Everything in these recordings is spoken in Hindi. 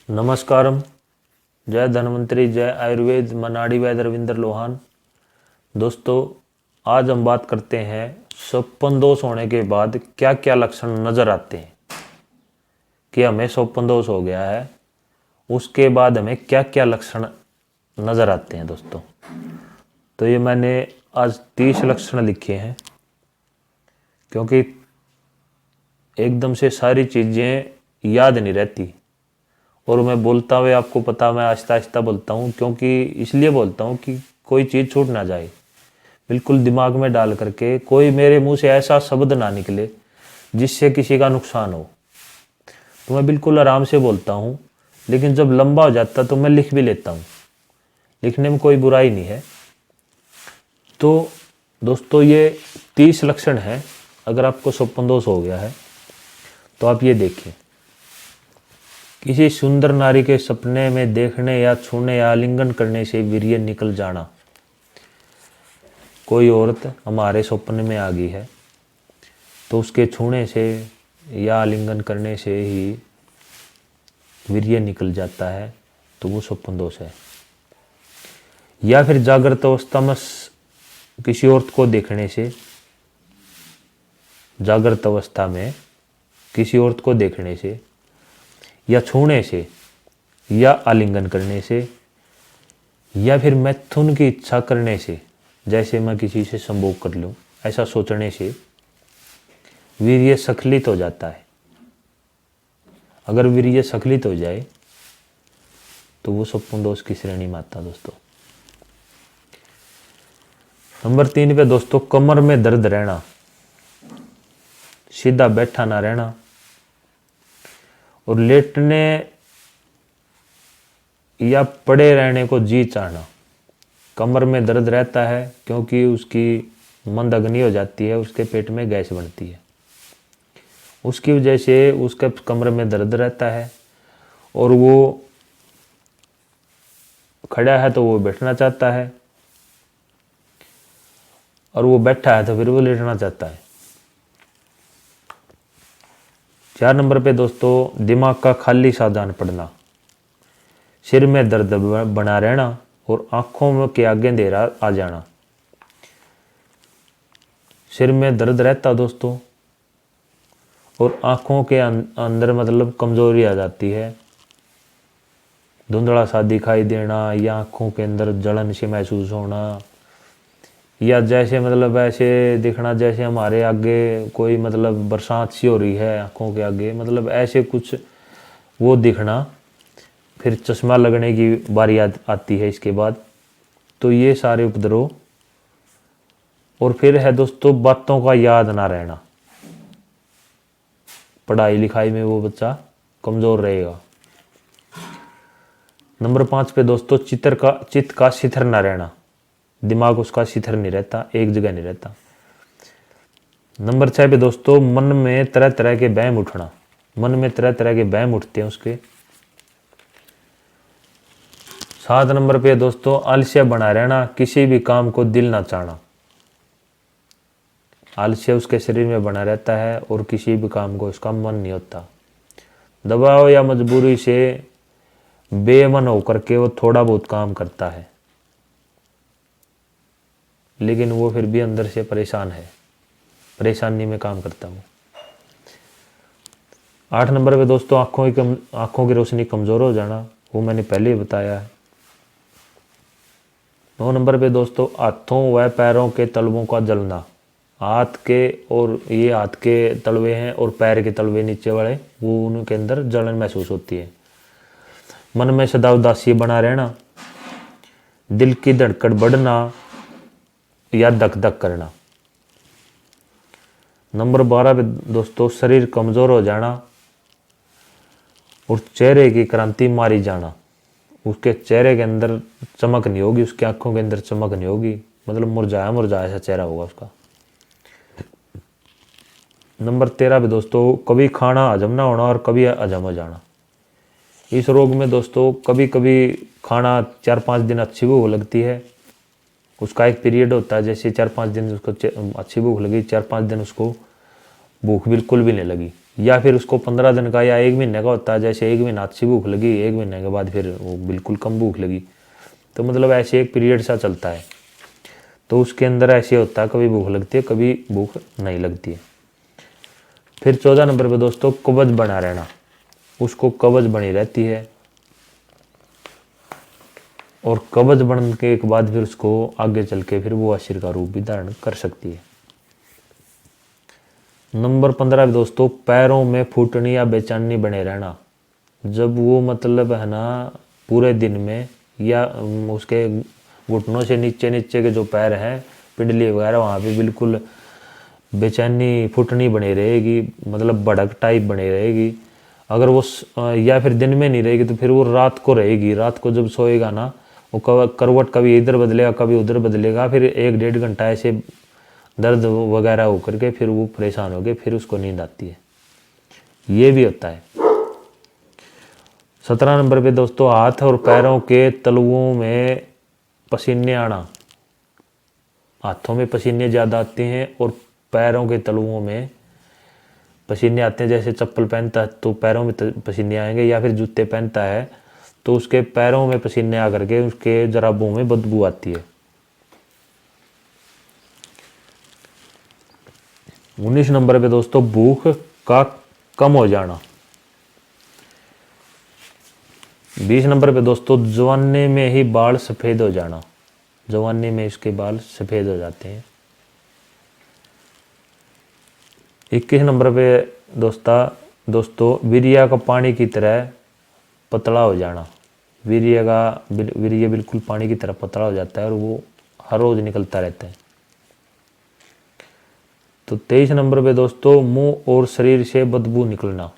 नमस्कारम। जय धन्वंतरी, जय आयुर्वेद, मनाड़ी वैद रविंद्र लोहान। दोस्तों, आज हम बात करते हैं स्वप्न दोष होने के बाद क्या क्या लक्षण नजर आते हैं कि हमें स्वप्न दोष हो गया है। उसके बाद हमें क्या क्या लक्षण नजर आते हैं दोस्तों। तो ये मैंने आज 30 लक्षण लिखे हैं, क्योंकि एकदम से सारी चीज़ें याद नहीं रहती और मैं बोलता हुए आपको पता, मैं आहिस्ता आहिस्ता बोलता हूँ, क्योंकि इसलिए बोलता हूँ कि कोई चीज़ छूट ना जाए। बिल्कुल दिमाग में डाल करके कोई मेरे मुंह से ऐसा शब्द ना निकले जिससे किसी का नुकसान हो। तो मैं बिल्कुल आराम से बोलता हूँ, लेकिन जब लंबा हो जाता तो मैं लिख भी लेता हूँ। लिखने में कोई बुराई नहीं है। तो दोस्तों, ये 30 लक्षण हैं। अगर आपको स्वप्न दोष हो गया है तो आप ये देखिए। किसी सुंदर नारी के सपने में देखने या छूने या आलिंगन करने से वीर्य निकल जाना। कोई औरत हमारे सपने में आ गई है तो उसके छूने से या आलिंगन करने से ही वीर्य निकल जाता है, तो वो स्वप्न दोष है। या फिर जागृत अवस्था में किसी औरत को देखने से, जागृत अवस्था में किसी औरत को देखने से या छूने से या आलिंगन करने से या फिर मैथुन की इच्छा करने से, जैसे मैं किसी से संभोग कर लूं, ऐसा सोचने से वीर्य स्खलित हो जाता है। अगर वीर्य स्खलित हो जाए तो वो स्वप्न दोष की श्रेणी में आता दोस्तों। नंबर 3 पे दोस्तों, कमर में दर्द रहना, सीधा बैठा ना रहना और लेटने या पड़े रहने को जी चाहना। कमर में दर्द रहता है क्योंकि उसकी मंद अग्नि हो जाती है, उसके पेट में गैस बनती है, उसकी वजह से उसके कमर में दर्द रहता है। और वो खड़ा है तो वो बैठना चाहता है, और वो बैठा है तो फिर वो लेटना चाहता है। 4 नंबर पे दोस्तों, दिमाग का खाली सा जान पड़ना, सिर में दर्द बना रहना और आंखों के आगे अंधेरा आ जाना। सिर में दर्द रहता दोस्तों और आंखों के अंदर मतलब कमजोरी आ जाती है, धुंधला सा दिखाई देना या आंखों के अंदर जलन से महसूस होना, या जैसे मतलब ऐसे दिखना जैसे हमारे आगे कोई मतलब बरसात सी हो रही है आंखों के आगे, मतलब ऐसे कुछ वो दिखना। फिर चश्मा लगने की बारी आती है इसके बाद। तो ये सारे उपद्रव। और फिर है दोस्तों, बातों का याद ना रहना, पढ़ाई लिखाई में वो बच्चा कमजोर रहेगा। नंबर 5 पे दोस्तों, चित्त का शिथिर ना रहना, दिमाग उसका शिथिर नहीं रहता, एक जगह नहीं रहता। नंबर 6 पे दोस्तों, मन में तरह तरह के वहम उठना, मन में तरह तरह के वहम उठते हैं उसके। 7 नंबर पे दोस्तों, आलस्य बना रहना, किसी भी काम को दिल ना चाहना। आलस्य उसके शरीर में बना रहता है और किसी भी काम को उसका मन नहीं होता। दबाव या मजबूरी से बेमन होकर के वो थोड़ा बहुत काम करता है, लेकिन वो फिर भी अंदर से परेशान है, परेशानी में काम करता हूँ। 8 नंबर पे दोस्तों, आंखों की रोशनी कमजोर हो जाना, वो मैंने पहले ही बताया है। 9 नंबर पे दोस्तों, हाथों व पैरों के तलवों का जलना, हाथ के, और ये हाथ के तलवे हैं और पैर के तलवे नीचे वाले, वो उनके अंदर जलन महसूस होती है। मन में सदा उदासी बना रहना, दिल की धड़कन बढ़ना या धक धक करना। नंबर 12 पे दोस्तों, शरीर कमजोर हो जाना और चेहरे की क्रांति मारी जाना, उसके चेहरे के अंदर चमक नहीं होगी, उसकी आंखों के अंदर चमक नहीं होगी, मतलब मुरझाया मुरझाया सा चेहरा होगा उसका। नंबर 13 पे दोस्तों, कभी खाना हजम ना होना और कभी हजम हो जाना। इस रोग में दोस्तों कभी कभी खाना 4-5 दिन अच्छी भूख लगती है, उसका एक पीरियड होता है, जैसे 4-5 दिन उसको अच्छी भूख लगी, 4-5 दिन उसको भूख बिल्कुल भी नहीं लगी, या फिर उसको 15 दिन का या 1 महीने का होता है, जैसे 1 महीना अच्छी भूख लगी, 1 महीने के बाद फिर वो बिल्कुल कम भूख लगी, तो मतलब ऐसे एक पीरियड सा चलता है। तो उसके अंदर ऐसे होता है, कभी भूख लगती है, कभी भूख नहीं लगती है। फिर 14 नंबर पे दोस्तों कब्ज बना रहना, उसको कब्ज बनी रहती है, और कब्ज बनने के एक बाद फिर उसको आगे चल के फिर वो अशीर का रूप भी धारण कर सकती है। नंबर 15 पे दोस्तों पैरों में फूटनी या बेचैनी बने रहना, जब वो मतलब है ना पूरे दिन में या उसके घुटनों से नीचे नीचे के जो पैर हैं पिंडली वगैरह वहाँ पे बिल्कुल बेचैनी फुटनी बनी रहेगी, मतलब भड़क टाइप बनी रहेगी। अगर वो या फिर दिन में नहीं रहेगी तो फिर वो रात को रहेगी। रात को जब सोएगा ना वो करवट कभी इधर बदलेगा कभी उधर बदलेगा, फिर 1-1.5 घंटा ऐसे दर्द वगैरह होकर के फिर वो परेशान हो गए, फिर उसको नींद आती है, ये भी होता है। 17 नंबर पे दोस्तों हाथ और पैरों के तलुओं में पसीने आना, हाथों में पसीने ज़्यादा आते हैं और पैरों के तलुओं में पसीने आते हैं। जैसे चप्पल पहनता है तो पैरों में पसीने आएंगे, या फिर जूते पहनता है तो उसके पैरों में पसीने आकर के उसके जराबों में बदबू आती है। 19 नंबर पे दोस्तों भूख का कम हो जाना। 20 नंबर पे दोस्तों जवानी में ही बाल सफ़ेद हो जाना, जवानी में इसके बाल सफ़ेद हो जाते हैं। 21 नंबर पे दोस्तों वीर्य का पानी की तरह पतला हो जाना, वीर्य बिल्कुल पानी की तरह पतला हो जाता है और वो हर रोज निकलता रहता है। तो 23 नंबर पे दोस्तों मुंह और शरीर से बदबू निकलना,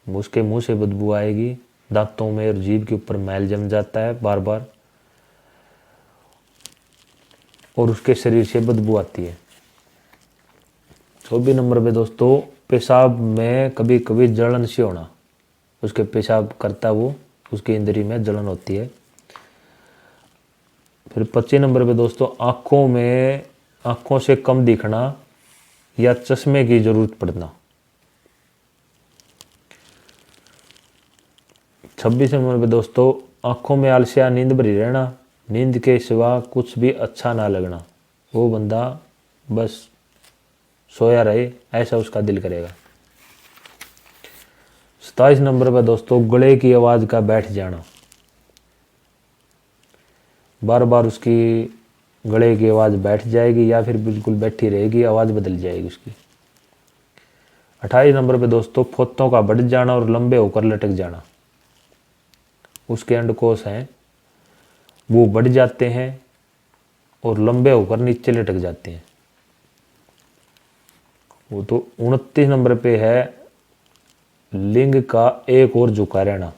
उसके मुंह से बदबू आएगी, दांतों में और जीभ के ऊपर मैल जम जाता है बार बार और उसके शरीर से बदबू आती है। 24 नंबर पे दोस्तों पेशाब में कभी कभी जलन से होना, उसके पेशाब करता वो उसकी इंद्री में जलन होती है। फिर 25 नंबर पे दोस्तों आँखों से कम दिखना या चश्मे की जरूरत पड़ना। 26 नंबर पे दोस्तों आँखों में आलसिया नींद भरी रहना, नींद के सिवा कुछ भी अच्छा ना लगना, वो बंदा बस सोया रहे ऐसा उसका दिल करेगा। 27 नंबर पर दोस्तों गले की आवाज़ का बैठ जाना, बार बार उसकी गले की आवाज़ बैठ जाएगी या फिर बिल्कुल बैठी रहेगी, आवाज़ बदल जाएगी उसकी। 28 नंबर पे दोस्तों फोतों का बढ़ जाना और लंबे होकर लटक जाना, उसके अंडकोश हैं वो बढ़ जाते हैं और लंबे होकर नीचे लटक जाते हैं। वो तो 29 नंबर पे है लिंग का एक और झुका रहना,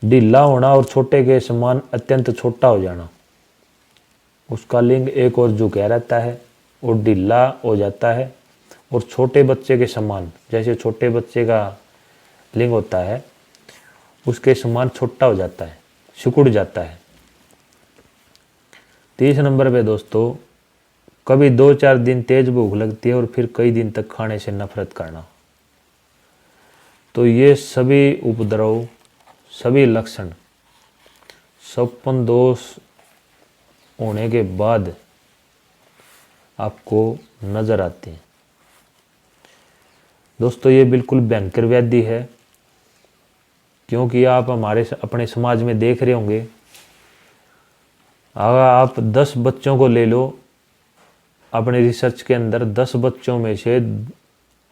ढीला होना और छोटे के समान अत्यंत छोटा हो जाना, उसका लिंग एक और झुका रहता है और ढीला हो जाता है और छोटे बच्चे के समान, जैसे छोटे बच्चे का लिंग होता है उसके समान छोटा हो जाता है, सिकुड़ जाता है। 30 नंबर पे दोस्तों कभी 2-4 दिन तेज भूख लगती है और फिर कई दिन तक खाने से नफरत करना। तो ये सभी उपद्रव, सभी लक्षण सपन दोष होने के बाद आपको नजर आते हैं। दोस्तों ये बिल्कुल भयंकर व्याधि है, क्योंकि आप अपने समाज में देख रहे होंगे, अगर आप 10 बच्चों को ले लो, अपने रिसर्च के अंदर 10 बच्चों में से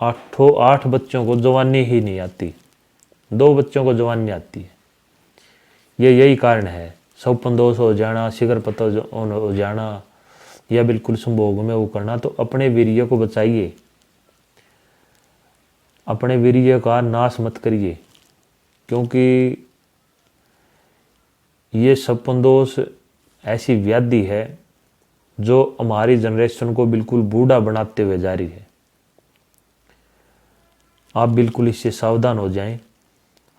8 बच्चों को जवानी ही नहीं आती, 2 बच्चों को जवानी आती है। यही कारण है, सौपन दोष हो जाना, शिखर पता हो जाना या बिल्कुल संभोग में वो करना। तो अपने वीर्य को बचाइए, अपने वीर्य का नाश मत करिए, क्योंकि ये सपन दोष ऐसी व्याधि है जो हमारी जनरेशन को बिल्कुल बूढ़ा बनाते हुए जा रही है। आप बिल्कुल इससे सावधान हो जाएं,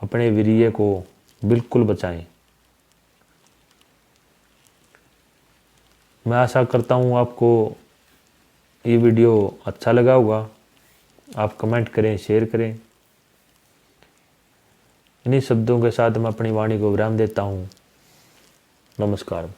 अपने वीर्य को बिल्कुल बचाएं। मैं आशा करता हूँ आपको ये वीडियो अच्छा लगा होगा। आप कमेंट करें, शेयर करें। इन्हीं शब्दों के साथ मैं अपनी वाणी को विराम देता हूँ। नमस्कार।